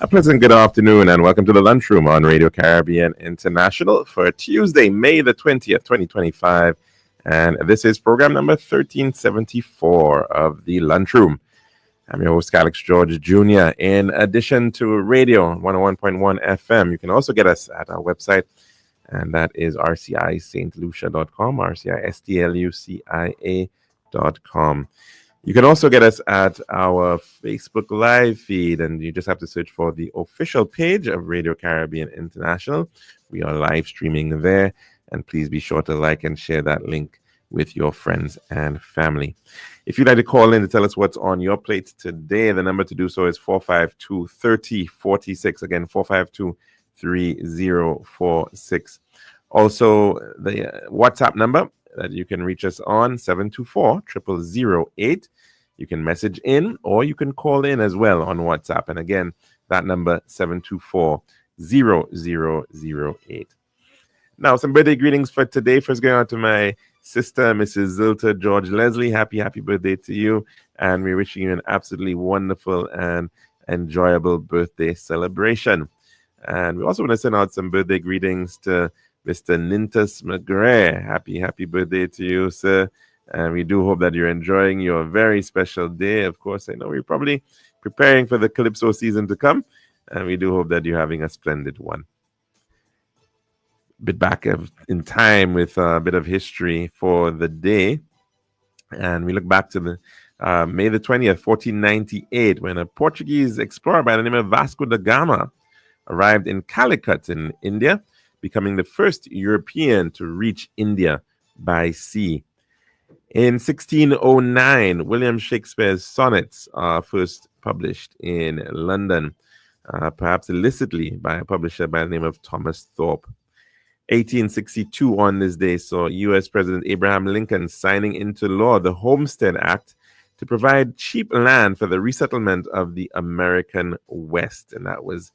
A pleasant good afternoon and welcome to the Lunchroom on Radio Caribbean International for Tuesday, May the 20th, 2025. And this is program number 1374 of the Lunchroom. I'm your host, Alex George Jr. In addition to radio on 101.1 FM, you can also get us at our website, and that is rcistlucia.com, rcistlucia.com. You can also get us at our Facebook Live feed, and you just have to search for the official page of Radio Caribbean International. We are live streaming there, and please be sure to like and share that link with your friends and family. If you'd like to call in to tell us what's on your plate today, the number to do so is 452-3046. Again, 452-3046. Also, the WhatsApp number that you can reach us on, 724-0008. You can message in or you can call in as well on WhatsApp. And again, that number, 724-0008. Now, some birthday greetings for today. First, going out to my sister, Mrs. Zilta George Leslie. Happy birthday to you. And we're wishing you an absolutely wonderful and enjoyable birthday celebration. And we also want to send out some birthday greetings to Mr. Nintus McGrath. Happy birthday to you, sir. And we do hope that you're enjoying your very special day. Of course, I know we're probably preparing for the Calypso season to come. And we do hope that you're having a splendid one. Bit back in time with a bit of history for the day. And we look back to the May the 20th, 1498, when a Portuguese explorer by the name of Vasco da Gama arrived in Calicut in India, becoming the first European to reach India by sea. In 1609, William Shakespeare's sonnets are first published in London, perhaps illicitly by a publisher by the name of Thomas Thorpe. 1862 on this day saw U.S. President Abraham Lincoln signing into law the Homestead Act to provide cheap land for the resettlement of the American West, and that was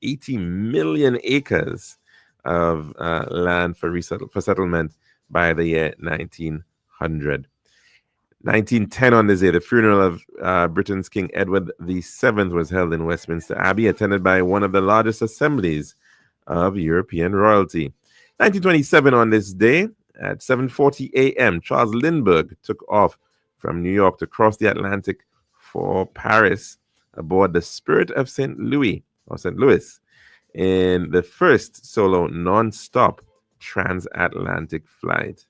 80 million acres of land for settlement by the year 1900. 1910 on this day, the funeral of Britain's King Edward VII was held in Westminster Abbey, attended by one of the largest assemblies of European royalty. 1927 on this day, at 7:40 a.m., Charles Lindbergh took off from New York to cross the Atlantic for Paris aboard the Spirit of St. Louis in the first solo non-stop transatlantic flight.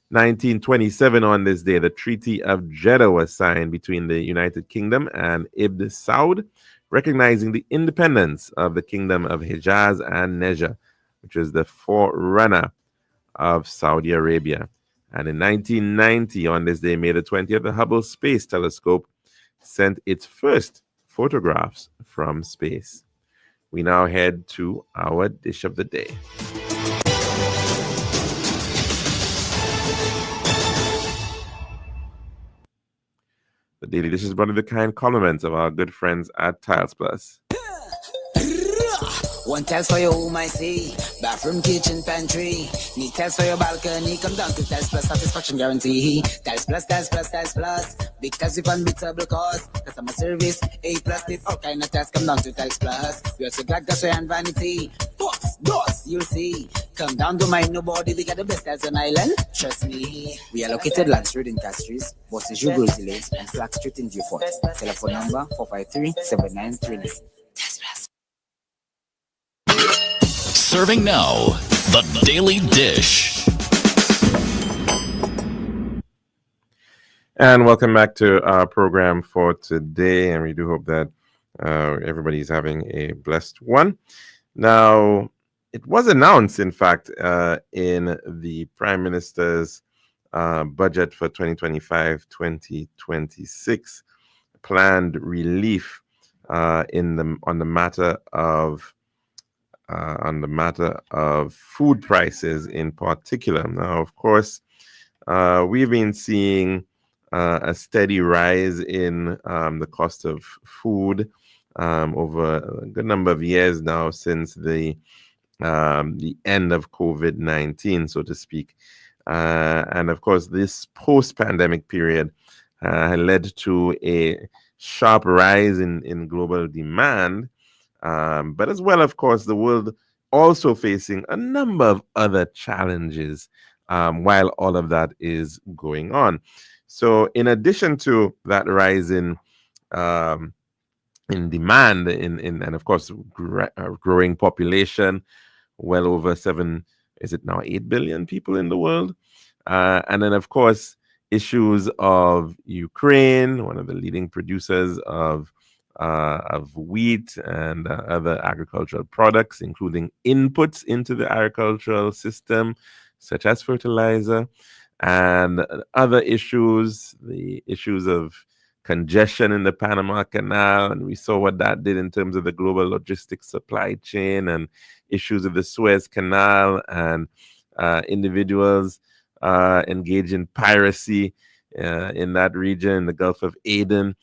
1927 on this day, the Treaty of Jeddah was signed between the United Kingdom and Ibn Saud, recognizing the independence of the Kingdom of Hijaz and Neja, which is the forerunner of Saudi Arabia. And in 1990, on this day, May the 20th, the Hubble Space Telescope sent its first photographs from space. We now head to our dish of the day. The Daily Dish is one of the kind compliments of our good friends at Tiles Plus. One tiles for your home, I see. Bathroom, kitchen, pantry. Need tiles for your balcony. Come down to Tiles Plus, satisfaction guarantee. Tiles Plus, Tiles Plus, Tiles Plus. Because if unbeatable cost. Customer service, A+, this all kind of tiles. Come down to Tiles Plus. We also got gasware and vanity. Boss, you'll see. Come down to my nobody. We got the best tiles on island. Trust me. We are located Land Street in Castries, Bosses Jubilee Lanes, and Flag Street in Beaufort. Telephone number 453-7939. Tiles Plus. Serving now, the Daily Dish. And welcome back to our program for today. And we do hope that everybody's having a blessed one. Now, it was announced, in fact, in the Prime Minister's budget for 2025-2026, planned relief on the matter of food prices in particular. Now, of course, we've been seeing a steady rise in the cost of food over a good number of years now since the end of COVID-19, so to speak. And of course, this post-pandemic period led to a sharp rise in global demand But as well, of course, the world also facing a number of other challenges while all of that is going on. So, in addition to that rise um, in demand, and of course, growing population, well over 7, is it now 8 billion people in the world? And then, of course, issues of Ukraine, one of the leading producers of wheat and other agricultural products, including inputs into the agricultural system, such as fertilizer, and other issues, the issues of congestion in the Panama Canal, and we saw what that did in terms of the global logistics supply chain, and issues of the Suez Canal, and individuals engage in piracy in that region, the Gulf of Aden,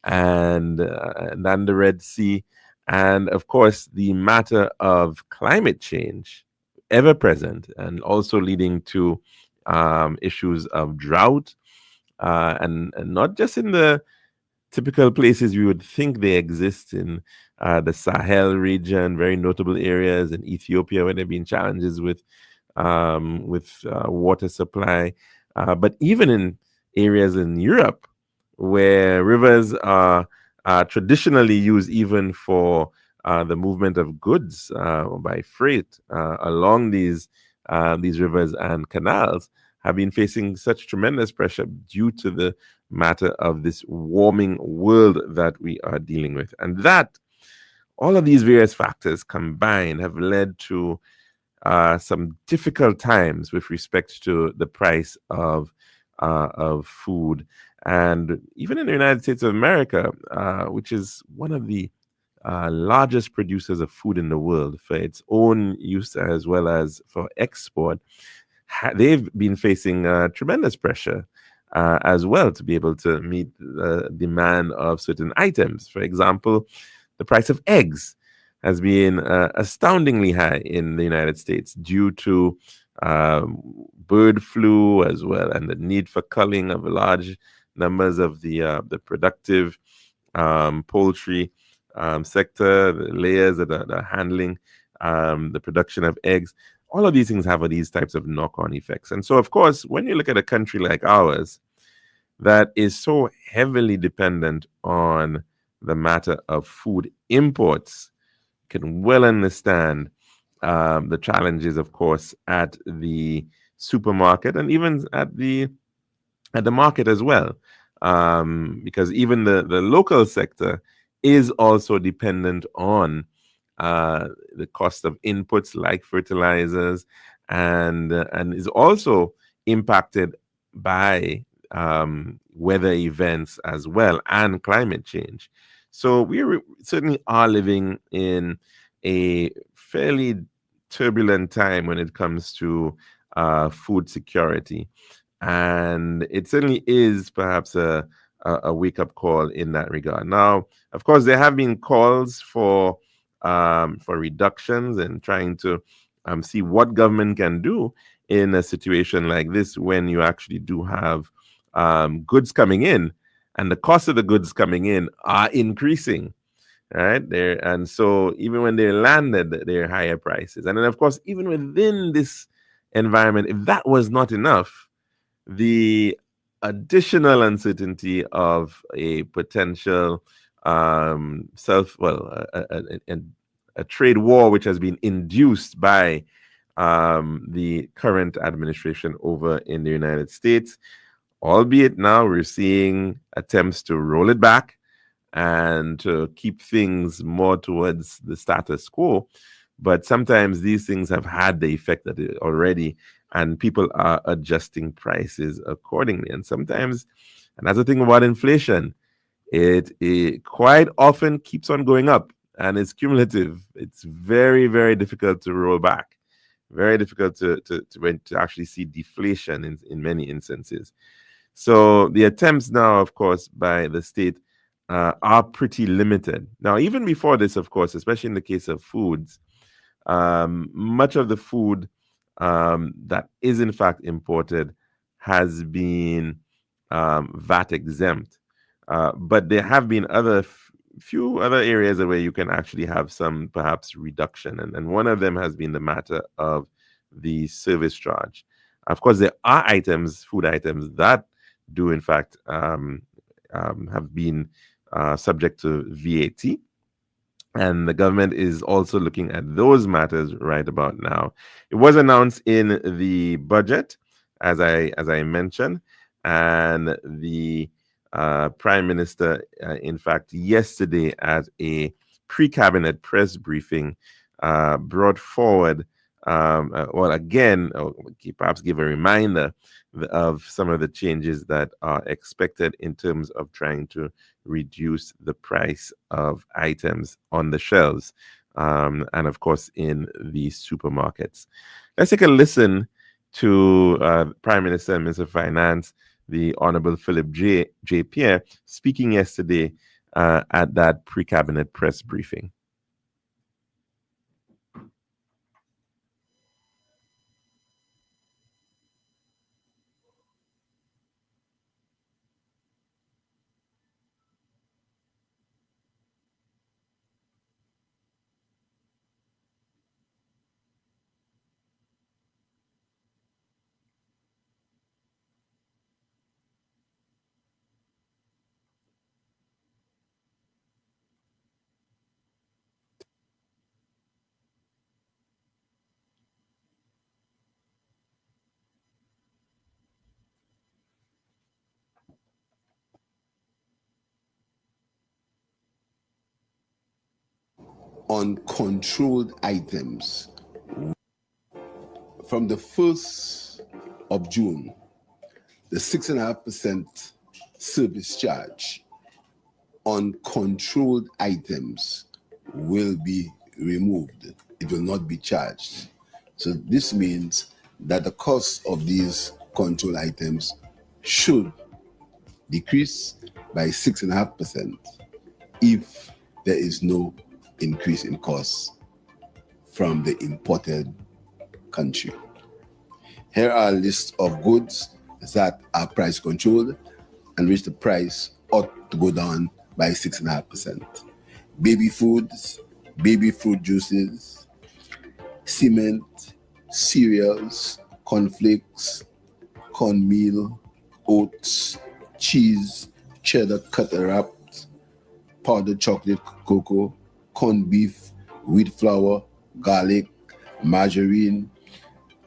and the Red Sea, and of course the matter of climate change, ever present, and also leading to issues of drought, and not just in the typical places you would think they exist in the Sahel region, very notable areas in Ethiopia where there have been challenges with water supply, but even in areas in Europe where rivers are traditionally used even for the movement of goods by freight along these rivers and canals, have been facing such tremendous pressure due to the matter of this warming world that we are dealing with. And that, all of these various factors combined have led to some difficult times with respect to the price of food. And even in the United States of America, which is one of the largest producers of food in the world for its own use as well as for export, they've been facing tremendous pressure as well to be able to meet the demand of certain items. For example, the price of eggs has been astoundingly high in the United States due to bird flu as well, and the need for culling of large numbers of the productive poultry sector, the layers that are handling the production of eggs. All of these things have these types of knock-on effects. And so, of course, when you look at a country like ours that is so heavily dependent on the matter of food imports, you can well understand the challenges, of course, at the supermarket and even at the market as well, because even the local sector is also dependent on the cost of inputs like fertilizers, and is also impacted by weather events as well and climate change. So we certainly are living in a fairly turbulent time when it comes to food security, and it certainly is perhaps a wake-up call in that regard. Now, of course, there have been calls for reductions and trying to see what government can do in a situation like this when you actually do have goods coming in, and the cost of the goods coming in are increasing, right there. And so even when they're landed, they're higher prices. And then, of course, even within this environment, if that was not enough, the additional uncertainty of a potential a trade war which has been induced by the current administration over in the United States, albeit now we're seeing attempts to roll it back and to keep things more towards the status quo. But sometimes these things have had the effect that already, and people are adjusting prices accordingly. And sometimes, and that's the thing about inflation, it quite often keeps on going up, and it's cumulative. It's very, very difficult to roll back. Very difficult to actually see deflation in many instances. So the attempts now, of course, by the state are pretty limited. Now, even before this, of course, especially in the case of foods, much of the food that is in fact imported has been VAT exempt. But there have been other few other areas where you can actually have some perhaps reduction. And one of them has been the matter of the service charge. Of course, there are items, food items, that do in fact have been subject to VAT. And the government is also looking at those matters right about now. It was announced in the budget, as I mentioned, and the Prime Minister, in fact, yesterday at a pre-cabinet press briefing, brought forward, perhaps give a reminder of some of the changes that are expected in terms of trying to reduce the price of items on the shelves, and of course in the supermarkets. Let's take a listen to Prime Minister and Minister of Finance, the Honorable Philip J. Pierre, speaking yesterday at that pre-cabinet press briefing. On controlled items. From the 1st of June, the 6.5% service charge on controlled items will be removed. It will not be charged. So this means that the cost of these controlled items should decrease by 6.5% if there is no increase in costs from the imported country. Here are a list of goods that are price controlled and which the price ought to go down by 6.5%. Baby foods, baby fruit juices, cement, cereals, cornflakes, cornmeal, oats, cheese, cheddar cut wrapped, powdered chocolate cocoa, corned beef, wheat flour, garlic, margarine,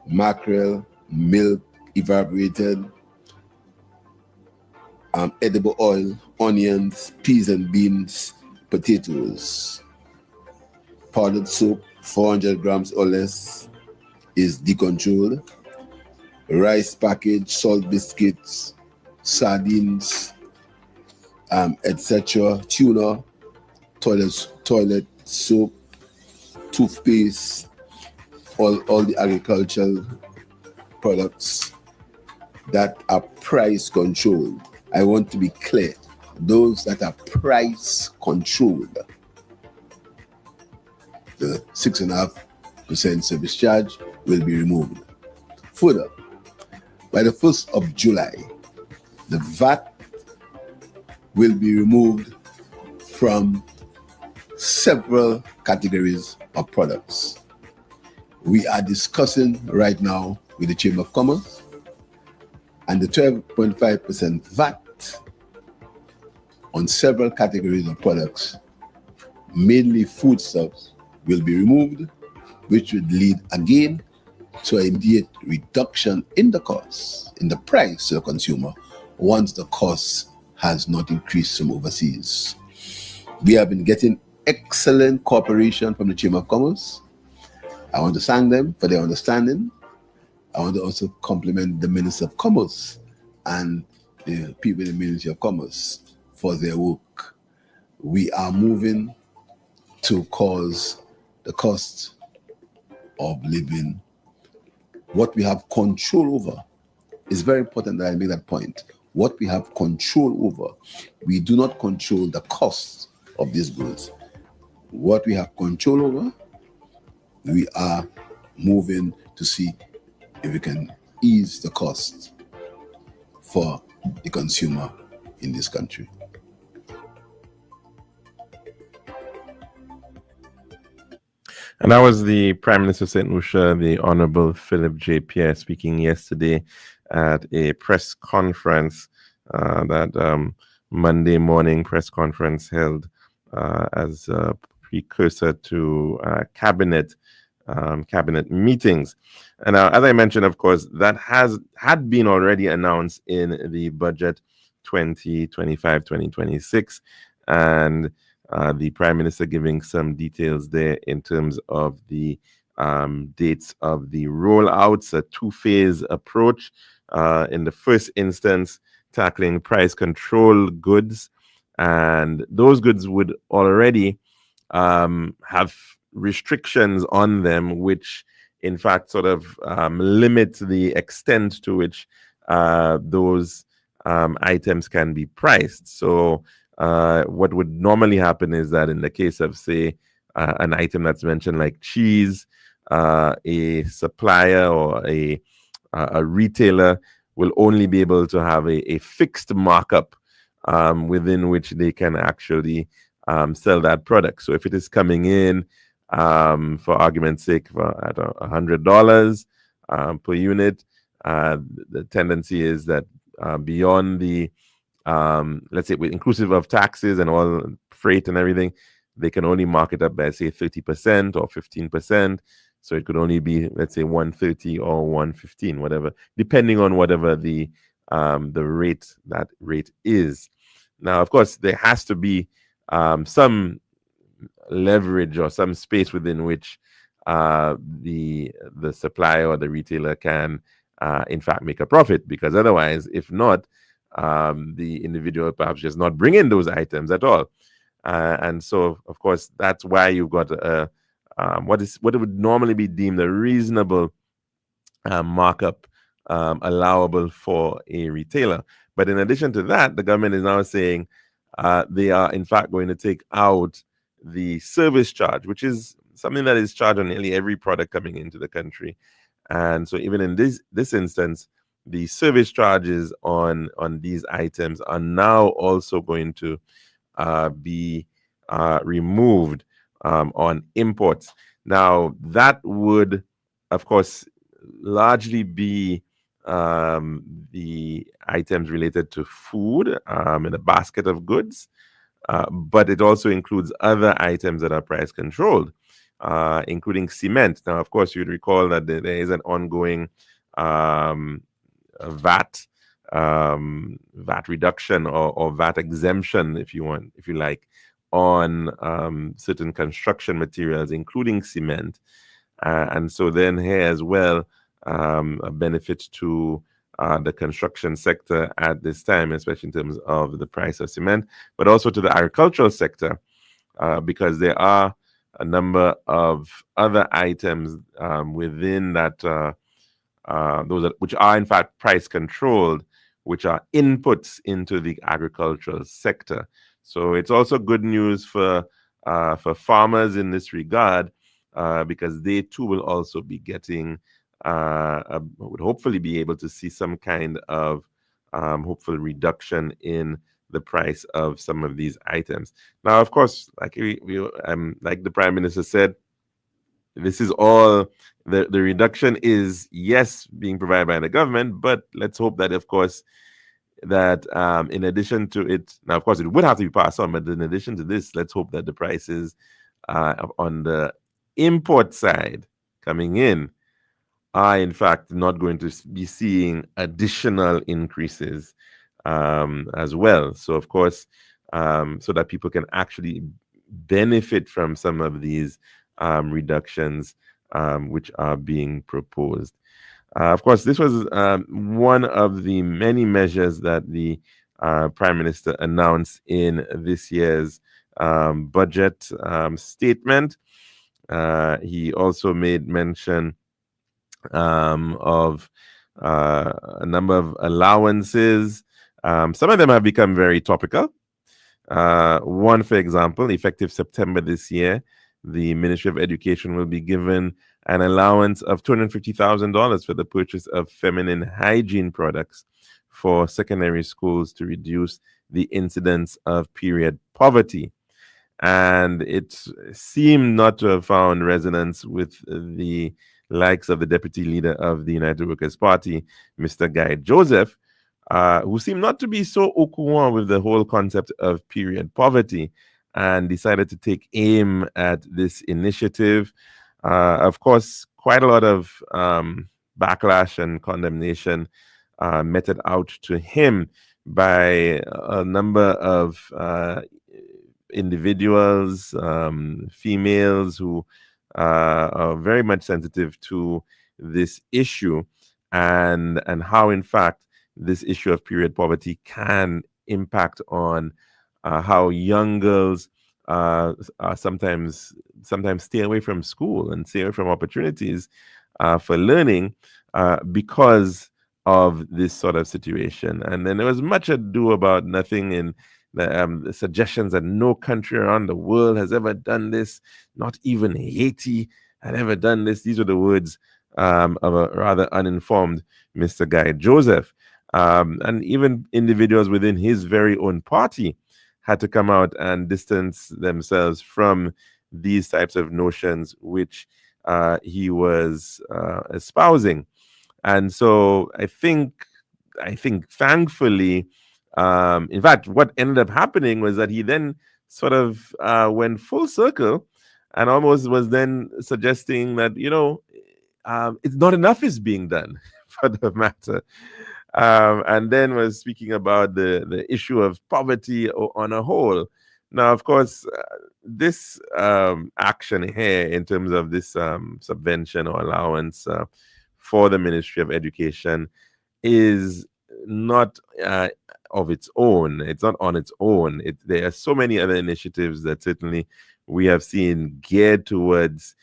mackerel, milk, evaporated, edible oil, onions, peas and beans, potatoes. Powdered soap, 400 grams or less, is decontrolled. Rice package, salt biscuits, sardines, etc. Tuna, toilet soap, toothpaste, all the agricultural products that are price controlled. I want to be clear. Those that are price controlled, the 6.5% service charge will be removed. Further, by the 1st of July, the VAT will be removed from several categories of products. We are discussing right now with the Chamber of Commerce, and the 12.5% VAT on several categories of products, mainly foodstuffs, will be removed, which would lead again to an immediate reduction in the cost, in the price to the consumer, once the cost has not increased from overseas. We have been getting excellent cooperation from the Chamber of Commerce. I want to thank them for their understanding. I want to also compliment the Minister of Commerce and the people in the Ministry of Commerce for their work. We are moving to cause the cost of living. What we have control over is very important that I make that point. What we have control over, we do not control the cost of these goods. What we have control over, we are moving to see if we can ease the cost for the consumer in this country. And that was the Prime Minister of St. Lucia, the Honorable Philip J. Pierre, speaking yesterday at a press conference, that Monday morning press conference held as a precursor to cabinet meetings. And as I mentioned, of course, that had been already announced in the budget 2025-2026, and the Prime Minister giving some details there in terms of the dates of the rollouts, a two-phase approach. In the first instance, tackling price control goods, and those goods would already have restrictions on them, which in fact sort of limit the extent to which those items can be priced. So what would normally happen is that in the case of, say, an item that's mentioned like cheese, a supplier or a retailer will only be able to have a fixed markup within which they can actually sell that product. So if it is coming in, for argument's sake, at $100 per unit, the tendency is that beyond the, let's say, inclusive of taxes and all freight and everything, they can only mark it up by, say, 30% or 15%. So it could only be, let's say, 130 or 115, whatever, depending on whatever the rate is. Now, of course, there has to be some leverage or some space within which the supplier or the retailer can in fact make a profit, because otherwise, if not, the individual perhaps just not bring in those items at all. And so, of course, that's why you've got what would normally be deemed a reasonable markup allowable for a retailer. But in addition to that, the government is now saying they are in fact going to take out the service charge, which is something that is charged on nearly every product coming into the country. And so even in this instance, the service charges on these items are now also going to be removed on imports. Now, that would, of course, largely be the items related to food in a basket of goods, but it also includes other items that are price controlled, including cement. Now, of course, you'd recall that there is an ongoing VAT reduction or VAT exemption, if you like, on certain construction materials, including cement. And so then here as well, a benefit to the construction sector at this time, especially in terms of the price of cement, but also to the agricultural sector, because there are a number of other items within that, which are in fact price controlled, which are inputs into the agricultural sector. So it's also good news for farmers in this regard, because they too will also be getting, would hopefully be able to see some kind of hopeful reduction in the price of some of these items. Now, of course, like like the Prime Minister said, this is all, the reduction is, yes, being provided by the government, but let's hope that, of course, that in addition to it, now, of course, it would have to be passed on, but in addition to this, let's hope that the prices on the import side coming in are, in fact, not going to be seeing additional increases as well. So, of course, so that people can actually benefit from some of these reductions which are being proposed. Of course, this was one of the many measures that the Prime Minister announced in this year's budget statement. He also made mention of a number of allowances. Some of them have become very topical. One, for example, effective September this year, the Ministry of Education will be given an allowance of $250,000 for the purchase of feminine hygiene products for secondary schools to reduce the incidence of period poverty. and it seemed not to have found resonance with the likes of the deputy leader of the United Workers' Party, Mr. Guy Joseph, who seemed not to be so au courant with the whole concept of period poverty, and decided to take aim at this initiative. Of course, quite a lot of backlash and condemnation meted out to him by a number of individuals, females who are very much sensitive to this issue, and how, in fact, this issue of period poverty can impact on how young girls sometimes stay away from school and stay away from opportunities for learning because of this sort of situation. And then there was much ado about nothing in the suggestions that no country around the world has ever done this, not even Haiti had ever done this. These were the words of a rather uninformed Mr. Guy Joseph. And even individuals within his very own party had to come out and distance themselves from these types of notions which he was espousing. And so I think thankfully, in fact, what ended up happening was that he then sort of went full circle and almost was then suggesting that, it's not enough is being done for the matter. And then was speaking about the issue of poverty on a whole. Now, of course, this action here in terms of this subvention or allowance for the Ministry of Education is not of its own. It's not on its own. There are so many other initiatives that certainly we have seen geared towards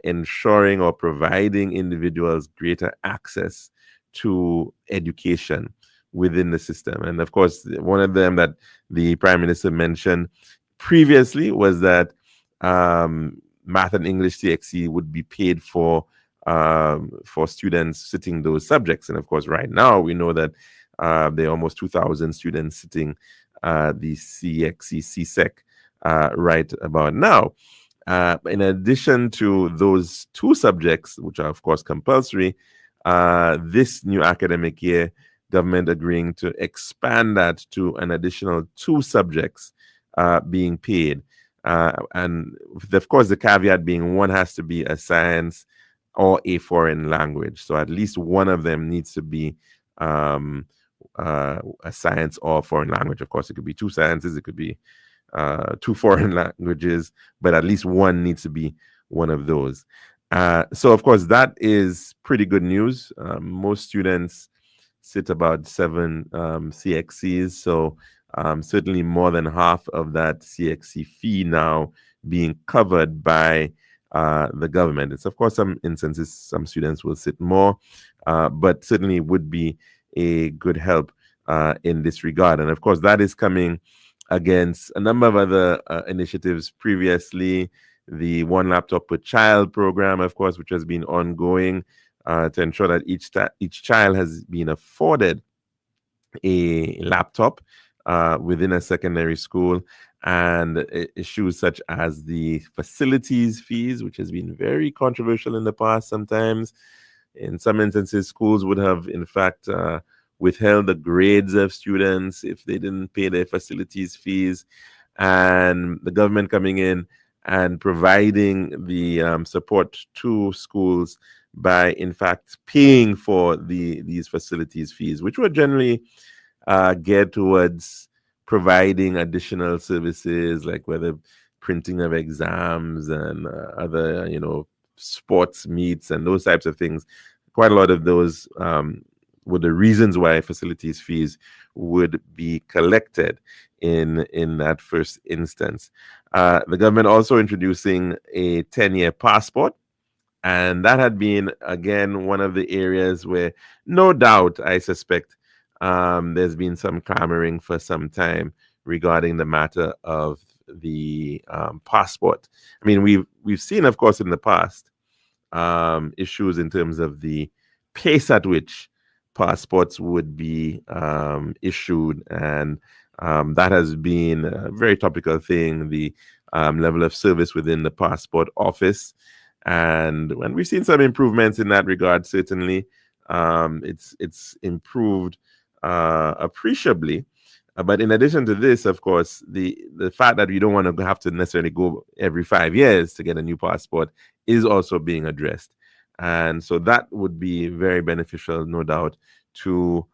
ensuring or providing individuals greater access to education within the system. And of course, one of them that the Prime Minister mentioned previously was that math and English CXC would be paid for students sitting those subjects. And of course, right now we know that there are almost 2,000 students sitting the CXC CSEC right about now. In addition to those two subjects, which are of course compulsory, this new academic year, government agreeing to expand that to an additional two subjects being paid. And of course, the caveat being one has to be a science or a foreign language. So at least one of them needs to be a science or foreign language. Of course, it could be two sciences, it could be two foreign languages, but at least one needs to be one of those. So, of course, that is pretty good news. Most students sit about 7 CXCs, so certainly more than half of that CXC fee now being covered by the government. It's, of course, some instances, some students will sit more, but certainly would be a good help in this regard. And, of course, that is coming against a number of other initiatives previously. The One Laptop Per Child program, of course, which has been ongoing to ensure that each child has been afforded a laptop within a secondary school, and issues such as the facilities fees, which has been very controversial in the past sometimes. In some instances, schools would have, in fact, withheld the grades of students if they didn't pay their facilities fees, and the government coming in and providing the support to schools by, in fact, paying for these facilities fees, which were generally geared towards providing additional services, like whether printing of exams and other, sports meets and those types of things. Quite a lot of those were the reasons why facilities fees would be collected in that first instance. The government also introducing a 10-year passport, and that had been, again, one of the areas where, no doubt, I suspect, there's been some clamoring for some time regarding the matter of the passport. I mean, we've seen, of course, in the past, issues in terms of the pace at which passports would be issued, and that has been a very topical thing, the level of service within the passport office. And when we've seen some improvements in that regard, certainly it's improved appreciably. But in addition to this, of course, the fact that you don't want to have to necessarily go every 5 years to get a new passport is also being addressed. And so that would be very beneficial, no doubt, to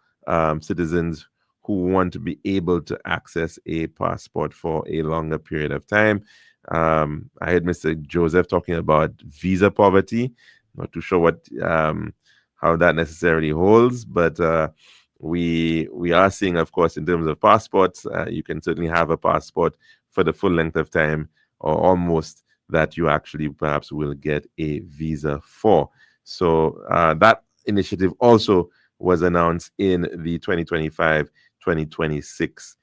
citizens who want to be able to access a passport for a longer period of time. I heard Mr. Joseph talking about visa poverty. Not too sure what how that necessarily holds, but we are seeing, of course, in terms of passports, you can certainly have a passport for the full length of time, or almost, that you actually perhaps will get a visa for. So that initiative also was announced in the 2025-2026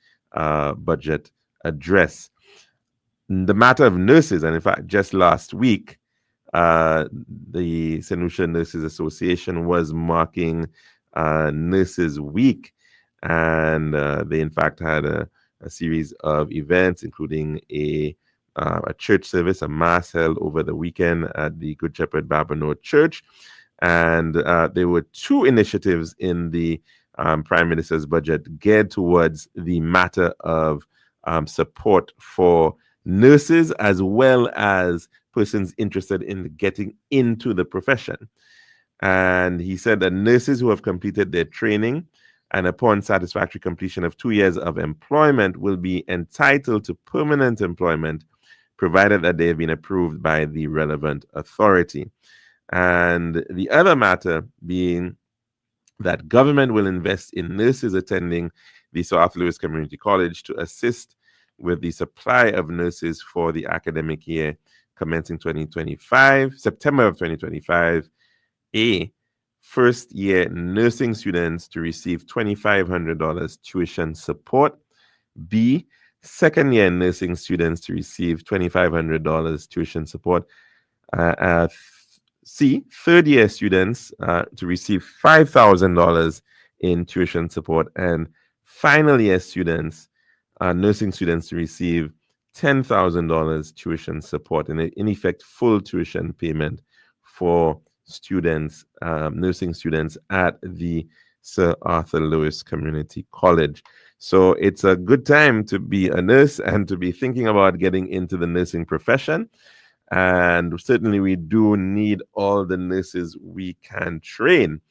budget address. The matter of nurses, and in fact, just last week, the St. Lucia Nurses Association was marking Nurses Week, and they in fact had a series of events, including a church service, a mass held over the weekend at the Good Shepherd Babonneau Church. And there were two initiatives in the Prime Minister's budget geared towards the matter of support for nurses as well as persons interested in getting into the profession. And he said that nurses who have completed their training and upon satisfactory completion of 2 years of employment will be entitled to permanent employment, provided that they have been approved by the relevant authority. And the other matter being that government will invest in nurses attending the Sir Arthur Lewis Community College to assist with the supply of nurses for the academic year commencing September of 2025. A, first year nursing students to receive $2,500 tuition support. B, second year nursing students to receive $2,500 tuition support. C, third year students to receive $5,000 in tuition support. And final year students, nursing students, to receive $10,000 tuition support, and in effect, full tuition payment for students, nursing students at the Sir Arthur Lewis Community College. So it's a good time to be a nurse and to be thinking about getting into the nursing profession. And certainly we do need all the nurses we can train.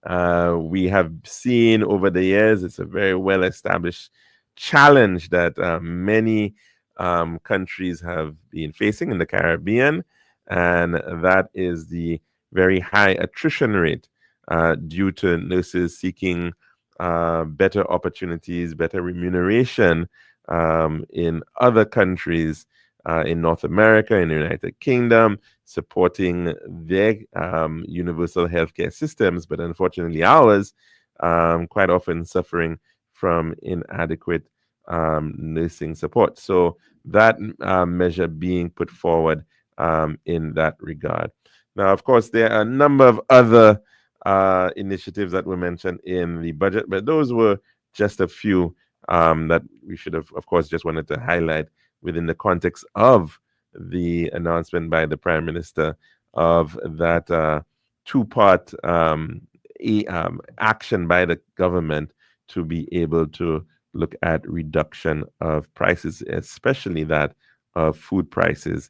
We have seen over the years, it's a very well-established challenge that many countries have been facing in the Caribbean, and that is the very high attrition rate due to nurses seeking better opportunities, better remuneration in other countries in North America, in the United Kingdom, supporting their universal healthcare systems, but unfortunately ours quite often suffering from inadequate nursing support. So that measure being put forward in that regard. Now, of course, there are a number of other initiatives that were mentioned in the budget, but those were just a few that we should have, of course, just wanted to highlight within the context of the announcement by the Prime Minister of that two-part action by the government to be able to look at reduction of prices, especially that of food prices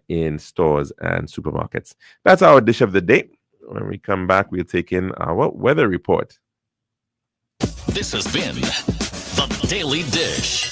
in stores and supermarkets. That's our dish of the day. When we come back, we'll take in our weather report. This has been The Daily Dish.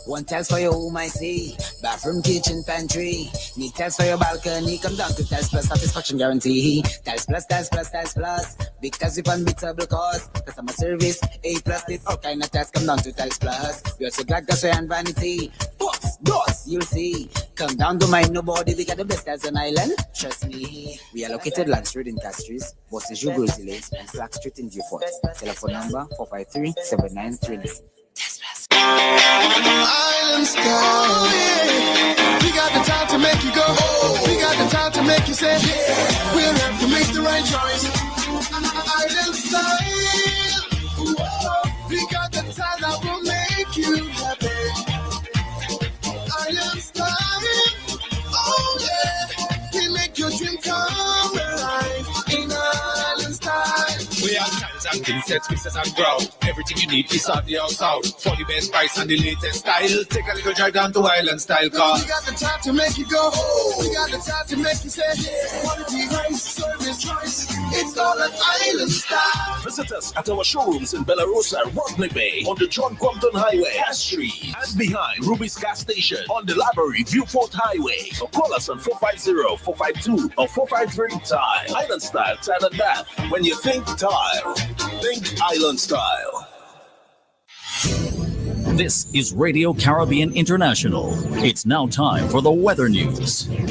One tiles for your home, I see. Bathroom, kitchen, pantry. Need tiles for your balcony. Come down to Tiles Plus, satisfaction guarantee. Tiles Plus, Tiles Plus, Tiles Plus. Because if unbeatable cost. Customer service, A+. This all kind of tiles. Come down to Tiles Plus. We also got gas and vanity. Books, doors, you'll see. Come down to mind nobody. We got the best tiles on island. Trust me. We are located Lance Road in Castries, Bosses Jugo and Slack Street in Beaufort. Telephone number 453-7939. Tiles Plus. Island style. We got the time to make you go. We got the time to make you say, we'll have to make the right choice. Island style. We got the time that will make you happy. Island style. Oh yeah. We make your dream come alive in Island style. We have times and things, sets, mixes and ground. Everything you need is on the house out. For the best price and the latest style. Take a little drive down to Island Style car. We got the time to make you go. We got the time to make you say, quality rice, service choice. It's all an Island Style. Visit us at our showrooms in Belarus and Rodney Bay on the John Compton Highway, Cass Street, and behind Ruby's Gas Station on the Library Viewport Highway. Or call us on 450-452 or 453-TILE. Island Style, Tile and Bath. When you think tile, think Island Style. This is Radio Caribbean International. It's now time for the weather news. And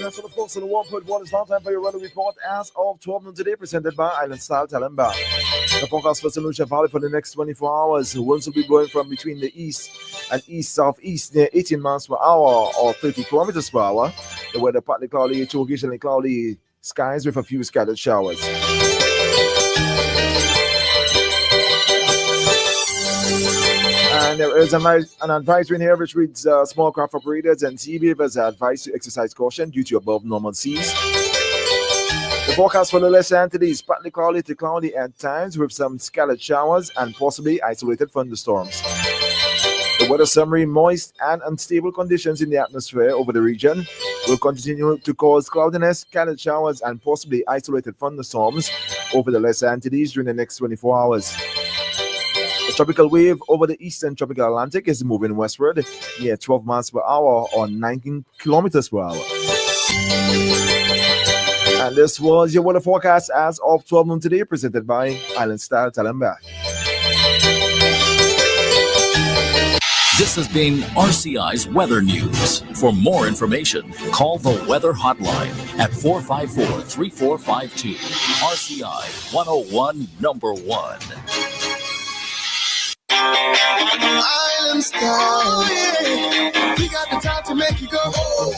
that's of course on the 1.1. It's now time for your weather report as of 12 noon today, presented by Island Style Talemba. The forecast for St. Lucia Valley for the next 24 hours. Winds will be blowing from between the east and east-southeast near 18 miles per hour or 30 kilometers per hour. The weather partly cloudy to occasionally cloudy skies with a few scattered showers. And there is an advisory in here which reads small craft operators and sea beavers are advised to exercise caution due to above normal seas. The forecast for the lesser entities, partly cloudy to cloudy at times with some scattered showers and possibly isolated thunderstorms. The weather summary, moist and unstable conditions in the atmosphere over the region will continue to cause cloudiness, scattered showers, and possibly isolated thunderstorms over the lesser entities during the next 24 hours. The tropical wave over the eastern tropical Atlantic is moving westward near 12 miles per hour or 19 kilometers per hour. And this was your weather forecast as of 12 noon today, presented by Island Style Talemba. This has been RCI's Weather News. For more information, call the Weather Hotline at 454-3452. RCI 101 number 1. Island Style. We got the time to make you go.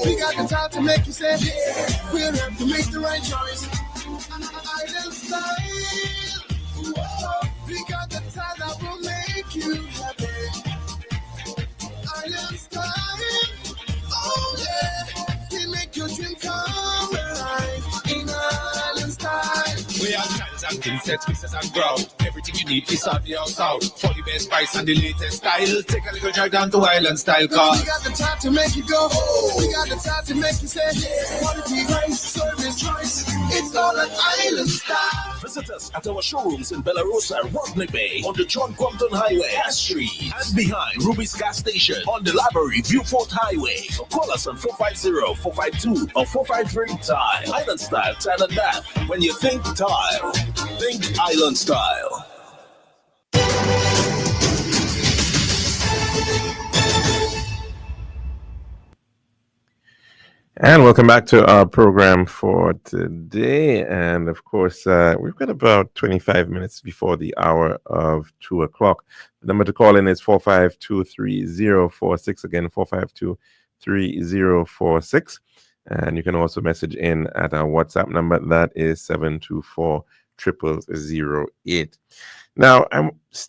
We got the time to make you say, we'll have to make the right choice. Island Style. We got the time that will make you happy. Island Style. Oh yeah. We make your dream come alive in Island Style. We have times and things, sets, mixes and ground. Everything you need is on the house out. For the best price and the latest style. Take a little drive down to Island Style car. We got the time to make you go. We got the time to make you say, quality rice, service choice. It's all an Island Style. Visit us at our showrooms in Belarus and Rodney Bay on the John Compton Highway, Cass Street, and behind Ruby's Gas Station on the Library Viewport Highway. Or call us on 450-452 or 453-TILE. Island Style, Tile and Bath. When you think tile, think Island Style. And welcome back to our program for today. And of course, we've got about 25 minutes before the hour of 2 o'clock. The number to call in is 452-3046. Again, 452-3046. And you can also message in at our WhatsApp number. That is 724-0008. Now,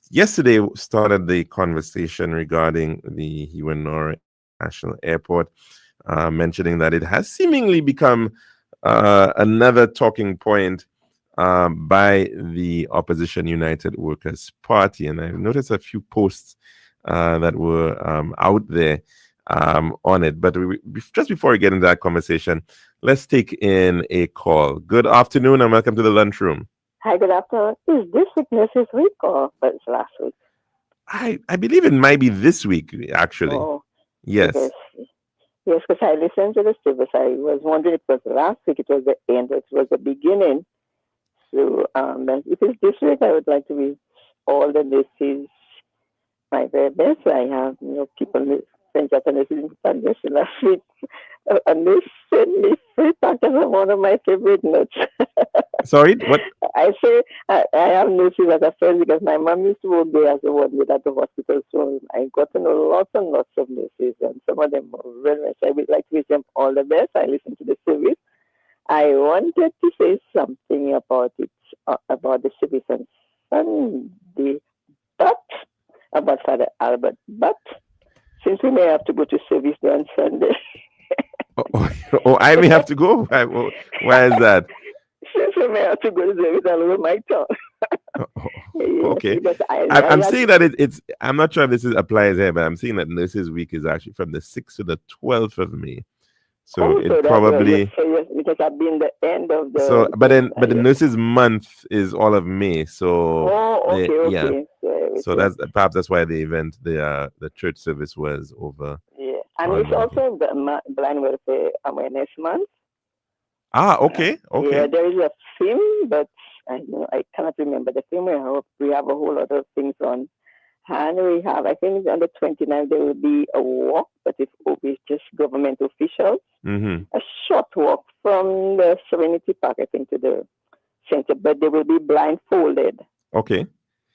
yesterday started the conversation regarding the Hiwanora International Airport, mentioning that it has seemingly become another talking point by the Opposition United Workers Party. And I've noticed a few posts that were out there on it. But just before we get into that conversation, let's take in a call. Good afternoon and welcome to the lunchroom. Hi, good afternoon. Is this week this week or was it last week? I believe it might be this week, actually. Oh, yes. Yes, because I listened to the service. I was wondering if it was last week, it was the end, it was the beginning. So if it's this week, I would like to be all the this is my very best. I have people friends at the nurses last week, and they sent me free packets of one of my favorite nuts. Sorry, what? I say I have nurses as a friend because my mom used to work there as a ward at the hospital, so I got to know lots and lots of nurses, and some of them are very nice. I would like to wish them all the best. I listened to the service. I wanted to say something about it, about the service on Sunday, but about Father Albert. But since we may have to go to service on Sunday, I may have to go. Why is that? since we may have to go to service, I'll over my tongue. Okay. Because I'm seeing that it's. I'm not sure if this applies here, but I'm seeing that Nurses Week is actually from the 6th to the 12th of May. So it probably. Yes, because I've been the end of the. So, but the Nurses Month is all of May. So. Okay. Yeah. So that's why the event, the church service was over. Yeah, and it's also the Blind Welfare Awareness Month. Okay. Yeah, there is a theme, but I cannot remember the theme. We have a whole lot of things on. And we have, I think on the 29th, there will be a walk, but it's just government officials. Mm-hmm. A short walk from the Serenity Park, I think, to the center, but they will be blindfolded. Okay.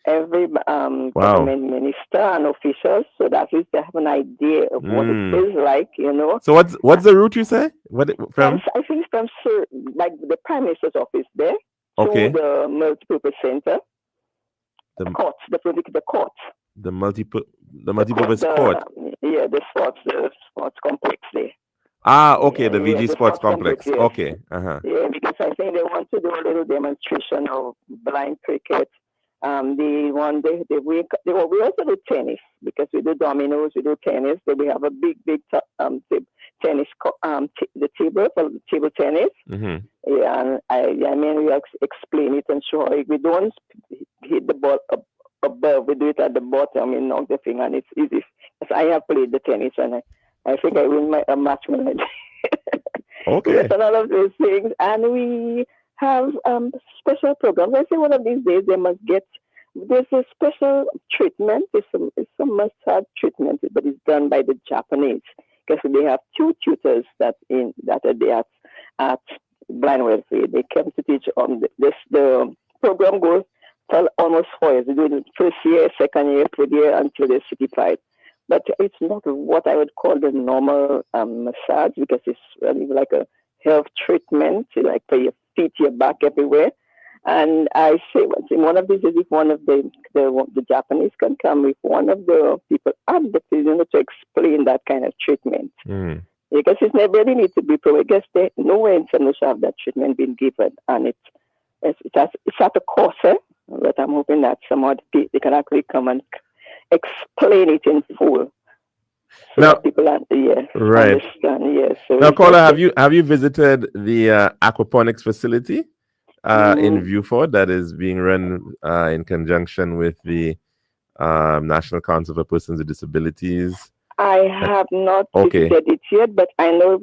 Every government minister and officials, so that at least they have an idea of what it is like, So what's the route you say? From? I think from like the Prime Minister's office there to the multipurpose center, the courts, the court. The multipurpose court. Yeah, the sports complex there. Okay, the VG Sports Complex. Yes. Okay. Yeah, because I think they want to do a little demonstration of blind cricket. We also do tennis because we do dominoes, we do tennis. Then we have a big tennis, the table for table tennis. Mm-hmm. Yeah, and we explain it and show how we don't hit the ball above, we do it at the bottom, knock the finger, and it's easy. Because I have played the tennis and I think I win a match when I do. Okay. Yes, a lot of those things, and we have special programs. I say one of these days there's a special treatment. It's a must-have treatment, but it's done by the Japanese because they have 2 tutors that are there at Blind Welfare. They come to teach the program goes for almost 4 years. They do the first year, second year, third year until they're certified. But it's not what I would call the normal massage because it's really like a health treatment, like for your feet, your back, everywhere. And I say, one of these is if one of the Japanese can come with one of the people at the field to explain that kind of treatment. Mm. Because it never really needs to be proven. Because nowhere in St. Lucia have that treatment been given. And it's at a course, but I'm hoping that some other people they can actually come and explain it in full. So now, that people right. understand. Yes. So now, Carla, have you visited the aquaponics facility in Viewford that is being run in conjunction with the National Council for Persons with Disabilities? I have not visited it yet, but I know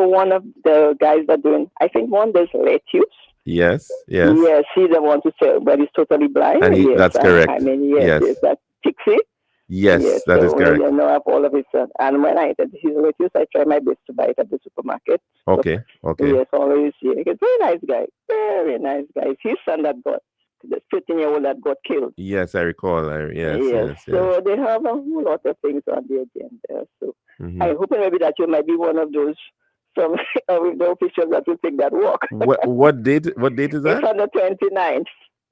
one of the guys that doing. I think one there's lettuce. Yes. He's the one to say, but he's totally blind. And that's correct. Yes, that's Tixie. Yes, that is correct. I know of all of his, and when I eat his lettuce, I try my best to buy it at the supermarket. Okay. Yes, always. Yeah, he's a very nice guy. Very nice guy. It's his son the 15-year-old that got killed. Yes, I recall. Yes. So they have a whole lot of things on the agenda. So I hope maybe that you might be one of those from with the officials that will take that walk. What date is that? It's on the 29th.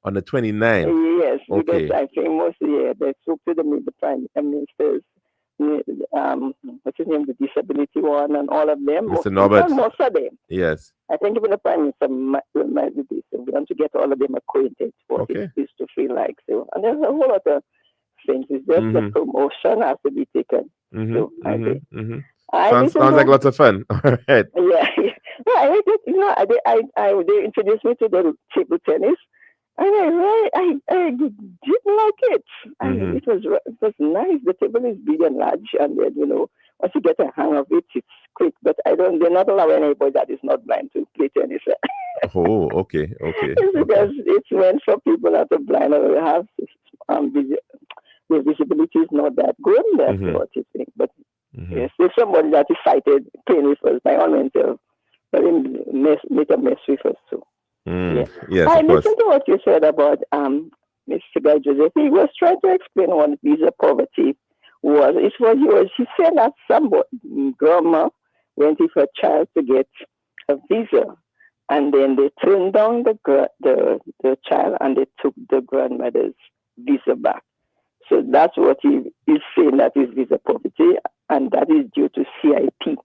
On the 29th? Yes, because I think mostly they spoke to the Prime Minister's, what's his name, the disability one, and all of them. Mr. Norbert. Most of them. Yes. I think even the Prime Minister might be this. We want to get all of them acquainted what it is to feel like. So, and there's a whole lot of things. It's just the promotion has to be taken. So I think. Sounds like lots of fun. All right. Yeah. They introduced me to the table tennis. And I did like it. It was nice. The table is big and large, and then, once you get a hang of it, it's quick. But they're not allowing anybody that is not blind to play tennis. Oh, okay. Because it's meant for people that are blind or have their visibility is not that good. That's what you think. But Yes, if somebody that is cited playing with us, by all means, but make a mess with us too. Yeah. Yes, I of course. listened to what you said about Mr. Guy Joseph. He was trying to explain what visa poverty was. He said that some grandma went with her child to get a visa, and then they turned down the child and they took the grandmother's visa back. So that's what he is saying, that is visa poverty, and that is due to CIP.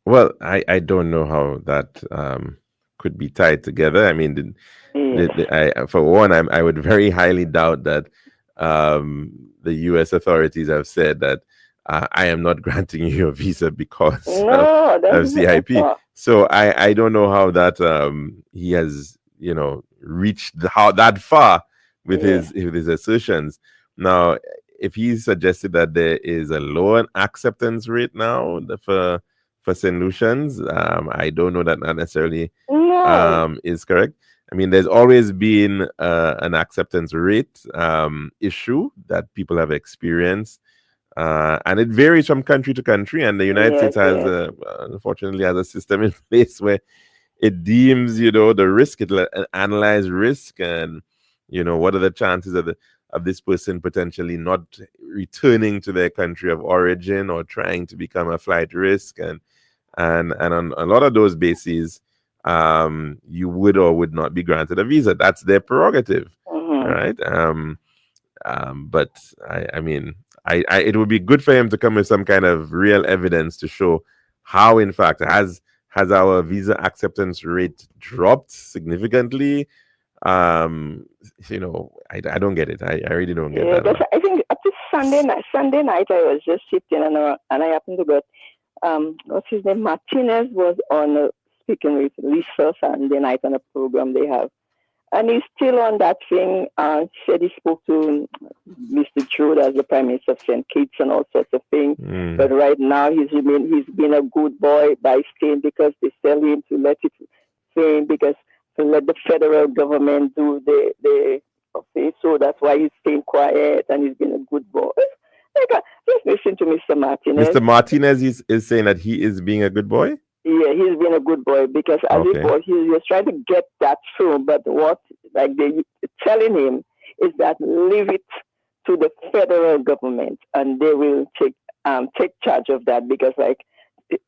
Well, I don't know how that could be tied together. I mean, for one, I would very highly doubt that the U.S. authorities have said that I am not granting you a visa because of CIP. So I don't know how that he has reached that far with his assertions. Now, if he suggested that there is a lower acceptance rate now for St. Lucians, I don't know that necessarily is correct. I mean, there's always been an acceptance rate issue that people have experienced, and it varies from country to country. And the United States has, unfortunately, has a system in place where it deems, the risk, it analyze risk, and what are the chances of this person potentially not returning to their country of origin or trying to become a flight risk, and on a lot of those bases, you would or would not be granted a visa. That's their prerogative, right? But I mean, it would be good for him to come with some kind of real evidence to show how, in fact, has our visa acceptance rate dropped significantly. I don't get it. I really don't get that. But I think up to Sunday night, I was just sitting and I happened to get what's his name? Martinez was on speaking with Lisa Sunday night on a program they have. And he's still on that thing. Said he spoke to Mr. Drew as the Prime Minister of St. Kitts and all sorts of things. But right now he's been a good boy by staying, because they tell him to let it stay, because to let the federal government do the thing. So that's why he's staying quiet, and he's been a good boy. Just listen to Mr. Martinez. Mr. Martinez is saying that he is being a good boy? Yeah, he's been a good boy, because as he was trying to get that through, but what they telling him is that leave it to the federal government, and they will take charge of that, because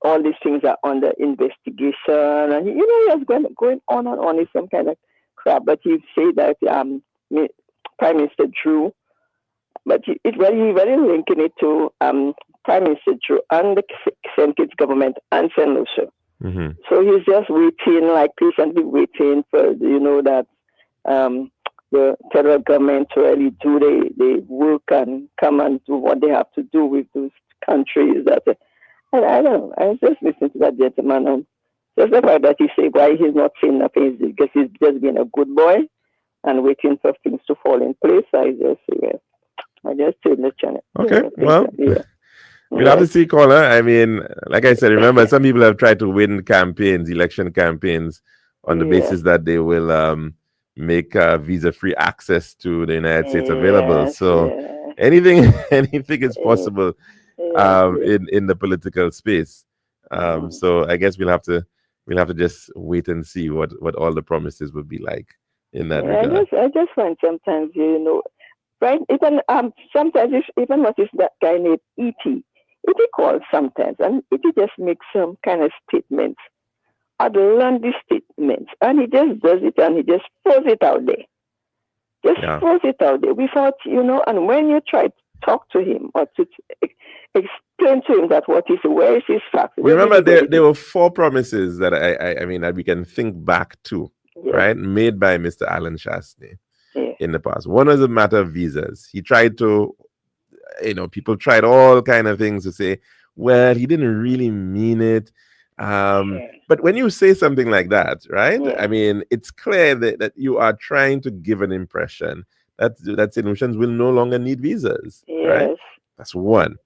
all these things are under investigation, and he was going on and on with some kind of crap. But he said that Prime Minister Drew, but he very linking it to Prime Minister Drew and the St. Kitts government and St. Lucia. So he's just waiting, patiently waiting for that the federal government to really do the work and come and do what they have to do with those countries. And I don't know. I was just listening to that gentleman, and just the fact that he said why he's not saying nothing is because he's just been a good boy and waiting for things to fall in place. I just turned the channel. Okay, we'll have to see, caller. I mean, like I said, remember, some people have tried to win election campaigns, on the basis that they will make visa-free access to the United States available. So anything is possible in the political space. So I guess we'll have to just wait and see what all the promises will be like in that regard. I just find sometimes, right? Even sometimes even what is that guy named E.T. E.T. calls sometimes, and E.T. just makes some kind of statements, outlandish statements, and he just does it, and he just throws it out there. Throws it out there without, and when you try to talk to him or to explain to him that where is his facts. Remember, there were 4 promises that I mean that we can think back to, right, made by Mr. Alan Shastney in the past. One was a matter of visas. He tried to, people tried all kind of things to say, well, he didn't really mean it. But when you say something like that, right, I mean, it's clear that you are trying to give an impression that St. Lucians will no longer need visas, right? That's one.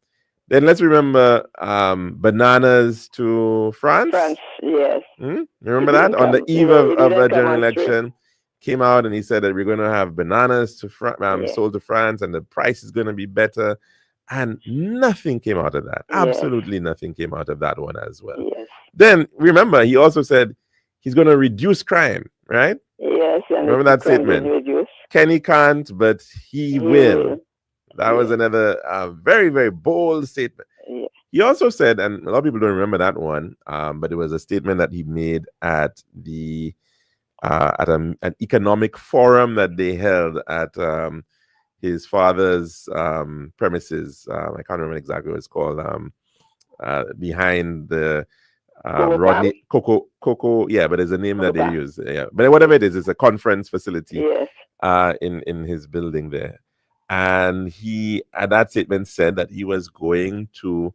Then let's remember bananas to France. France, yes. Remember that? On the eve of a general election, came out and he said that we're going to have bananas to sold to France, and the price is going to be better. And nothing came out of that. Yes. Absolutely nothing came out of that one as well. Yes. Then remember, he also said he's going to reduce crime, right? Yes. And Remember that statement? Reduce. Kenny can't, but he will. That was another very, very bold statement. Yeah. He also said, and a lot of people don't remember that one, but it was a statement that he made at the an economic forum that they held at his father's premises. I can't remember exactly what it's called. Behind the Rodney Coco, yeah, but there's a name that they use. Yeah, but whatever it is, it's a conference facility. Yes. In his building there, and he at that statement said that he was going to